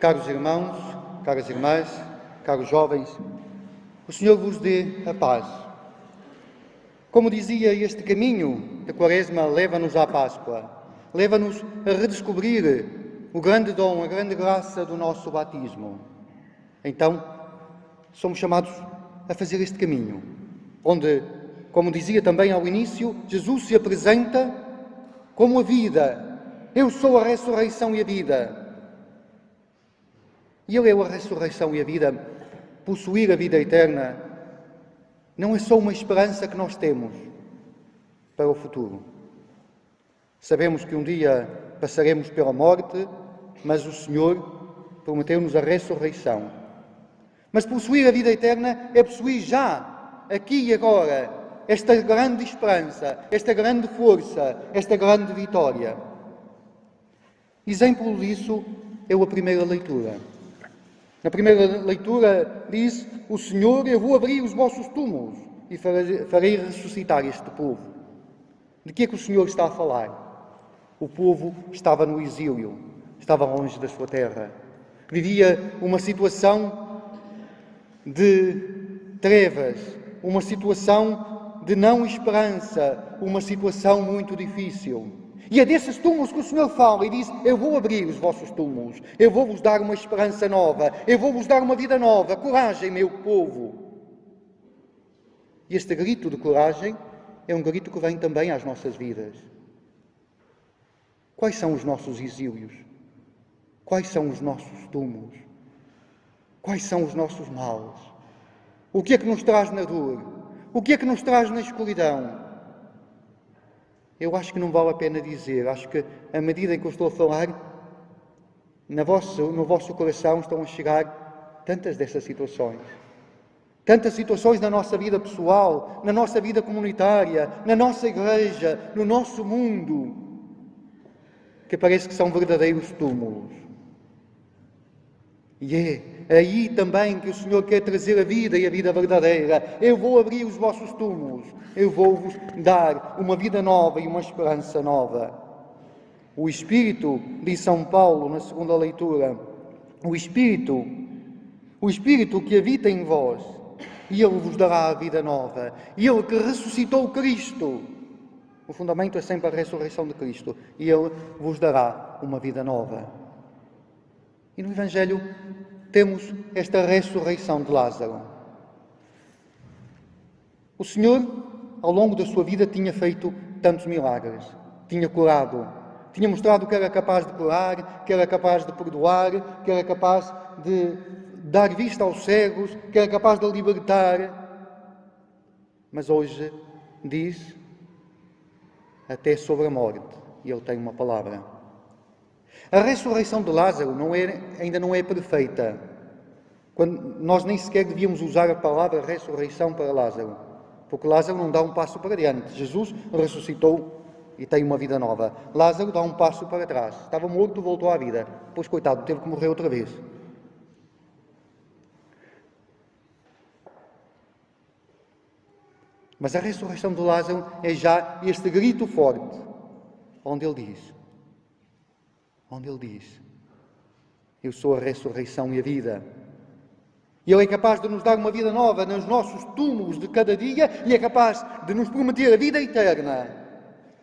Caros irmãos, caras irmãs, caros jovens, o Senhor vos dê a paz. Como dizia, este caminho da Quaresma leva-nos à Páscoa, leva-nos a redescobrir o grande dom, a grande graça do nosso batismo. Então, somos chamados a fazer este caminho, onde, como dizia também ao início, Jesus se apresenta como a vida. Eu sou a ressurreição e a vida. E Ele é a ressurreição e a vida. Possuir a vida eterna não é só uma esperança que nós temos para o futuro. Sabemos que um dia passaremos pela morte, mas o Senhor prometeu-nos a ressurreição. Mas possuir a vida eterna é possuir já, aqui e agora, esta grande esperança, esta grande força, esta grande vitória. Exemplo disso é a primeira leitura. Na primeira leitura diz: o Senhor, eu vou abrir os vossos túmulos e farei ressuscitar este povo. De que é que o Senhor está a falar? O povo estava no exílio, estava longe da sua terra. Vivia uma situação de trevas, uma situação de não esperança, uma situação muito difícil. E é desses túmulos que o Senhor fala e diz: eu vou abrir os vossos túmulos, eu vou-vos dar uma esperança nova, eu vou-vos dar uma vida nova. Coragem, meu povo! E este grito de coragem é um grito que vem também às nossas vidas. Quais são os nossos exílios? Quais são os nossos túmulos? Quais são os nossos males? O que é que nos traz na dor? O que é que nos traz na escuridão? Eu acho que não vale a pena dizer. Acho que, à medida em que eu estou a falar, no vosso coração estão a chegar tantas dessas situações. Tantas situações na nossa vida pessoal, na nossa vida comunitária, na nossa igreja, no nosso mundo, que parece que são verdadeiros túmulos. E é aí também que o Senhor quer trazer a vida e a vida verdadeira. Eu vou abrir os vossos túmulos, eu vou-vos dar uma vida nova e uma esperança nova. O Espírito, diz São Paulo na segunda leitura, o Espírito que habita em vós, e Ele vos dará a vida nova. E Ele que ressuscitou Cristo, o fundamento é sempre a ressurreição de Cristo, e Ele vos dará uma vida nova. E no Evangelho temos esta ressurreição de Lázaro. O Senhor, ao longo da sua vida, tinha feito tantos milagres, tinha curado, tinha mostrado que era capaz de curar, que era capaz de perdoar, que era capaz de dar vista aos cegos, que era capaz de libertar. Mas hoje diz até sobre a morte, e Ele tem uma palavra. A ressurreição de Lázaro ainda não é perfeita. Nós nem sequer devíamos usar a palavra ressurreição para Lázaro, porque Lázaro não dá um passo para diante. Jesus ressuscitou e tem uma vida nova. Lázaro dá um passo para trás. Estava morto, voltou à vida. Pois, coitado, teve que morrer outra vez. Mas a ressurreição de Lázaro é já este grito forte, onde ele diz: eu sou a ressurreição e a vida. E Ele é capaz de nos dar uma vida nova nos nossos túmulos de cada dia e é capaz de nos prometer a vida eterna.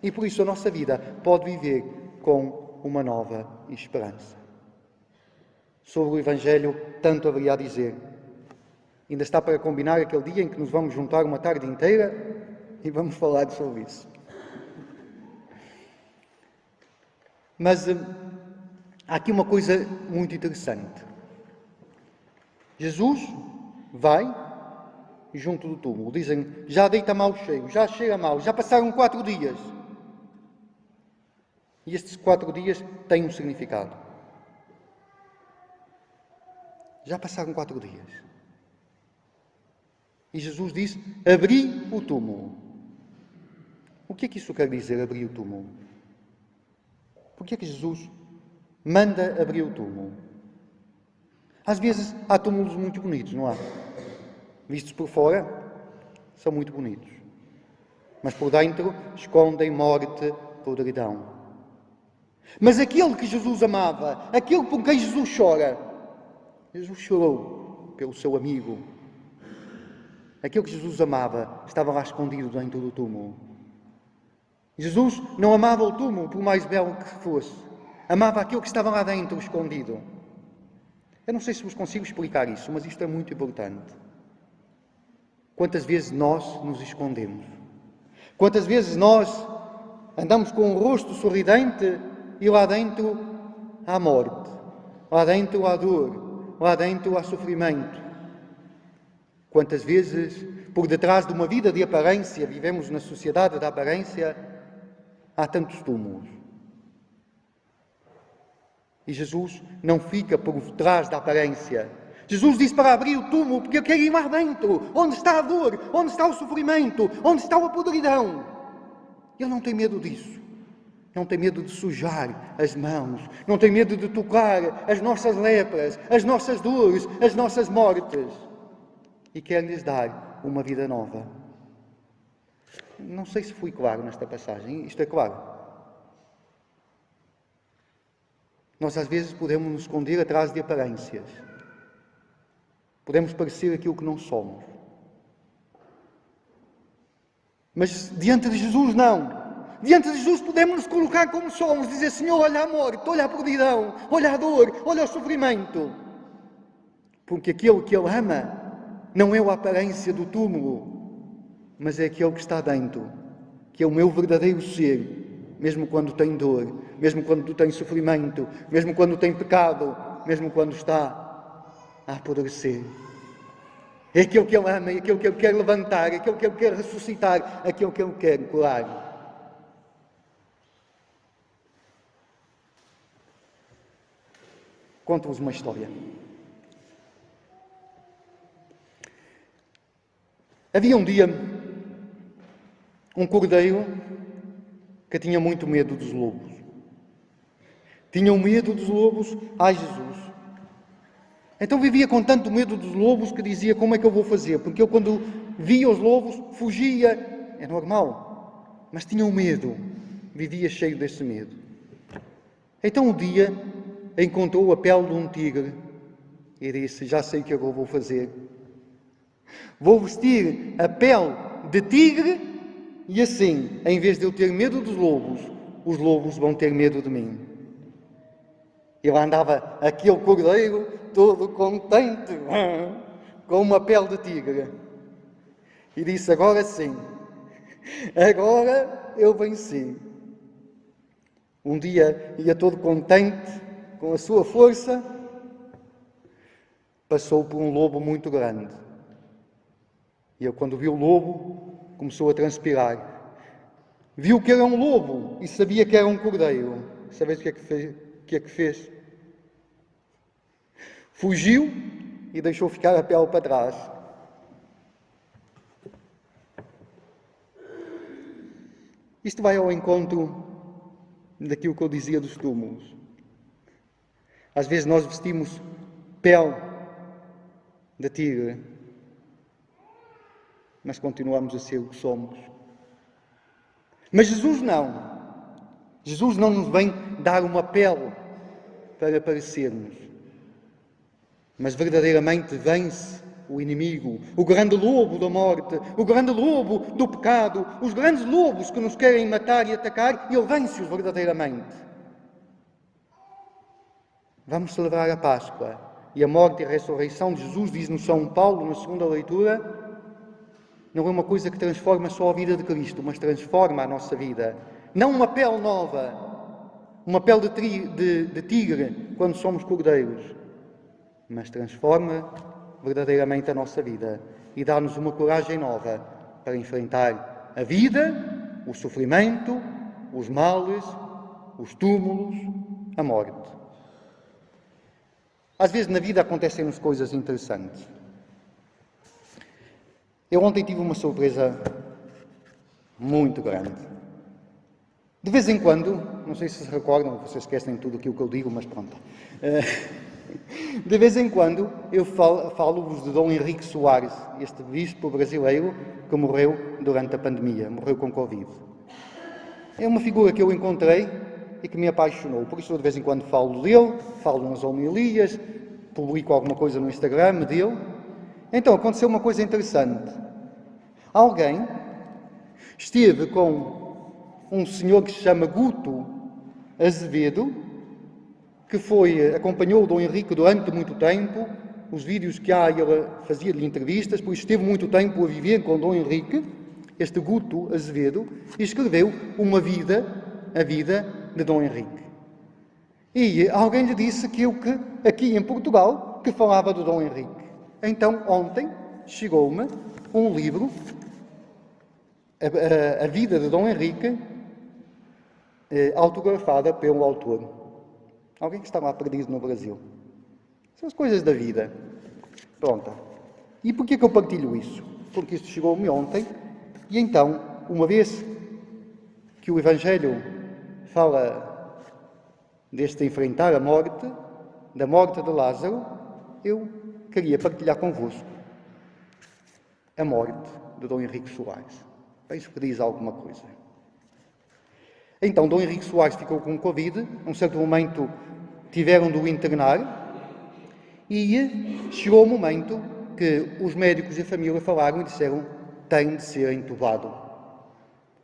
E por isso a nossa vida pode viver com uma nova esperança. Sobre o Evangelho, tanto haveria a dizer. Ainda está para combinar aquele dia em que nos vamos juntar uma tarde inteira e vamos falar sobre isso. Mas há aqui uma coisa muito interessante. Jesus vai junto do túmulo. Dizem: já deita mau cheiro, já cheira mal, já passaram 4 dias. E estes 4 dias têm um significado. Já passaram 4 dias. E Jesus diz: abri o túmulo. O que é que isso quer dizer, abrir o túmulo? Por que é que Jesus manda abrir o túmulo? Às vezes há túmulos muito bonitos, não há? Vistos por fora, são muito bonitos. Mas por dentro escondem morte, podridão. Mas aquele que Jesus amava, aquele por quem Jesus chora, Jesus chorou pelo seu amigo. Aquele que Jesus amava estava lá escondido dentro do túmulo. Jesus não amava o túmulo, por mais belo que fosse. Amava aquele que estava lá dentro, escondido. Eu não sei se vos consigo explicar isso, mas isto é muito importante. Quantas vezes nós nos escondemos? Quantas vezes nós andamos com o rosto sorridente e lá dentro há morte, lá dentro há dor, lá dentro há sofrimento? Quantas vezes, por detrás de uma vida de aparência, vivemos na sociedade da aparência, há tantos túmulos? E Jesus não fica por trás da aparência. Jesus disse para abrir o túmulo, porque eu quero ir lá dentro, onde está a dor, onde está o sofrimento, onde está a podridão. Ele não tem medo disso. Não tem medo de sujar as mãos, não tem medo de tocar as nossas lepras, as nossas dores, as nossas mortes. E quer-lhes dar uma vida nova. Não sei se fui claro nesta passagem, isto é claro. Nós às vezes podemos nos esconder atrás de aparências. Podemos parecer aquilo que não somos. Mas diante de Jesus não. Diante de Jesus podemos nos colocar como somos, dizer: Senhor, olha a morte, olha a podridão, olha a dor, olha o sofrimento. Porque aquele que Ele ama não é a aparência do túmulo, mas é aquele que está dentro, que é o meu verdadeiro ser, mesmo quando tem dor, mesmo quando tem sofrimento, mesmo quando tem pecado, mesmo quando está a apodrecer. É aquele que Ele ama, é aquele que Ele quer levantar, é aquele que Ele quer ressuscitar, é aquele que Ele quer curar. Conto-vos uma história. Havia um dia um cordeiro que tinha muito medo dos lobos. Tinham medo dos lobos, ai Jesus. Então vivia com tanto medo dos lobos que dizia: como é que eu vou fazer? Porque eu, quando via os lobos, fugia. É normal. Mas tinha um medo. Vivia cheio desse medo. Então um dia encontrou a pele de um tigre e disse: já sei o que eu vou fazer. Vou vestir a pele de tigre e assim, em vez de eu ter medo dos lobos, os lobos vão ter medo de mim. E lá andava aquele cordeiro todo contente, com uma pele de tigre. E disse: agora sim, agora eu venci. Um dia ia todo contente, com a sua força, passou por um lobo muito grande. E ele, quando viu o lobo, começou a transpirar. Viu que era um lobo e sabia que era um cordeiro. Sabeis o que é que fez? Fugiu e deixou ficar a pele para trás. Isto vai ao encontro daquilo que eu dizia dos túmulos. Às vezes nós vestimos pele de tigre, mas continuamos a ser o que somos. Mas Jesus não. Jesus não nos vem dar uma pele para parecermos, mas verdadeiramente vence o inimigo, o grande lobo da morte, o grande lobo do pecado, os grandes lobos que nos querem matar e atacar, e Ele vence-os verdadeiramente. Vamos celebrar a Páscoa e a morte e a ressurreição de Jesus, diz-nos São Paulo na segunda leitura, não é uma coisa que transforma só a vida de Cristo, mas transforma a nossa vida. Não uma pele nova, uma pele de tigre, quando somos cordeiros, mas transforma verdadeiramente a nossa vida e dá-nos uma coragem nova para enfrentar a vida, o sofrimento, os males, os túmulos, a morte. Às vezes na vida acontecem-nos coisas interessantes. Eu ontem tive uma surpresa muito grande. De vez em quando, não sei se recordam, vocês esquecem tudo aquilo que eu digo, mas pronto. De vez em quando eu falo-vos de Dom Henrique Soares, este bispo brasileiro que morreu durante a pandemia, morreu com Covid. É uma figura que eu encontrei e que me apaixonou, por isso eu de vez em quando falo dele, falo nas homilias, publico alguma coisa no Instagram dele. Então aconteceu uma coisa interessante. Alguém esteve com um senhor que se chama Guto Azevedo, que acompanhou o Dom Henrique durante muito tempo. Os vídeos que há, ele fazia-lhe entrevistas, por isso esteve muito tempo a viver com o Dom Henrique, este Guto Azevedo, e escreveu a vida de Dom Henrique. E alguém lhe disse que aqui em Portugal, que falava do Dom Henrique. Então, ontem, chegou-me um livro, a vida de Dom Henrique, autografada pelo autor. Alguém que está lá perdido no Brasil. São as coisas da vida. Pronto. E porquê que eu partilho isso? Porque isto chegou-me ontem, e então, uma vez que o Evangelho fala deste enfrentar a morte, da morte de Lázaro, eu queria partilhar convosco a morte de Dom Henrique Soares. Penso que diz alguma coisa. Então, Dom Henrique Soares ficou com Covid, a um certo momento tiveram de o internar, e chegou o momento que os médicos e a família falaram e disseram: tem de ser entubado.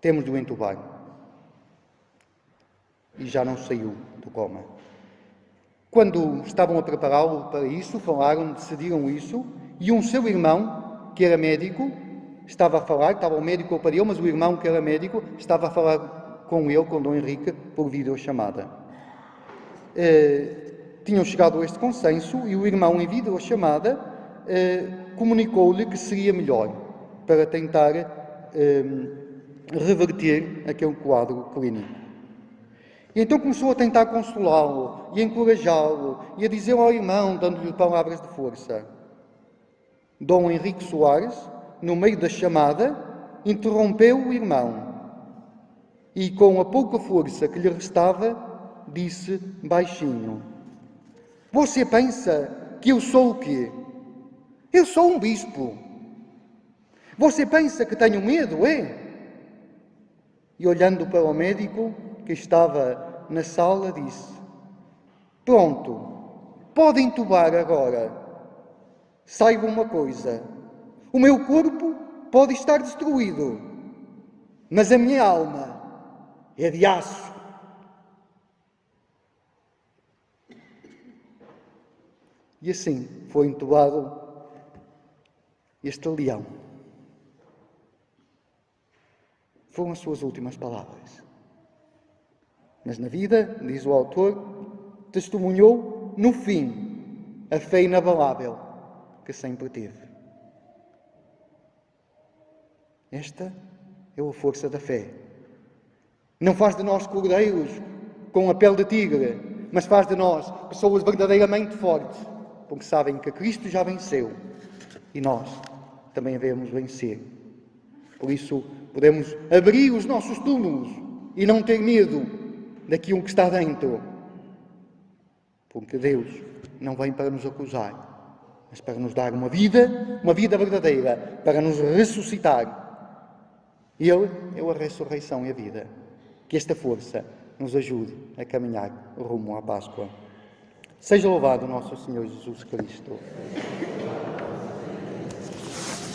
Temos de o entubar. E já não saiu do coma. Quando estavam a prepará-lo para isso, decidiram isso, e um seu irmão, que era médico, estava o médico para ele, mas o irmão, que era médico, estava a falar com ele, com Dom Henrique, por videochamada. Tinham chegado a este consenso e o irmão, em videochamada, comunicou-lhe que seria melhor para tentar reverter aquele quadro clínico. E então começou a tentar consolá-lo e encorajá-lo e a dizer ao irmão, dando-lhe palavras de força. Dom Henrique Soares, no meio da chamada, interrompeu o irmão e, com a pouca força que lhe restava, disse baixinho: você pensa que eu sou o quê? Eu sou um bispo. Você pensa que tenho medo, é? E olhando para o médico que estava na sala, disse: pronto, pode entubar agora. Saiba uma coisa, o meu corpo pode estar destruído, mas a minha alma é de aço. E assim foi entubado este leão. Foram as suas últimas palavras. Mas na vida, diz o autor, testemunhou no fim a fé inabalável que sempre teve. Esta é a força da fé. Não faz de nós cordeiros com a pele de tigre, mas faz de nós pessoas verdadeiramente fortes, porque sabem que Cristo já venceu e nós também devemos vencer. Por isso, podemos abrir os nossos túmulos e não ter medo daquilo que está dentro, porque Deus não vem para nos acusar, mas para nos dar uma vida verdadeira, para nos ressuscitar. Ele é a ressurreição e a vida. Que esta força nos ajude a caminhar rumo à Páscoa. Seja louvado o nosso Senhor Jesus Cristo.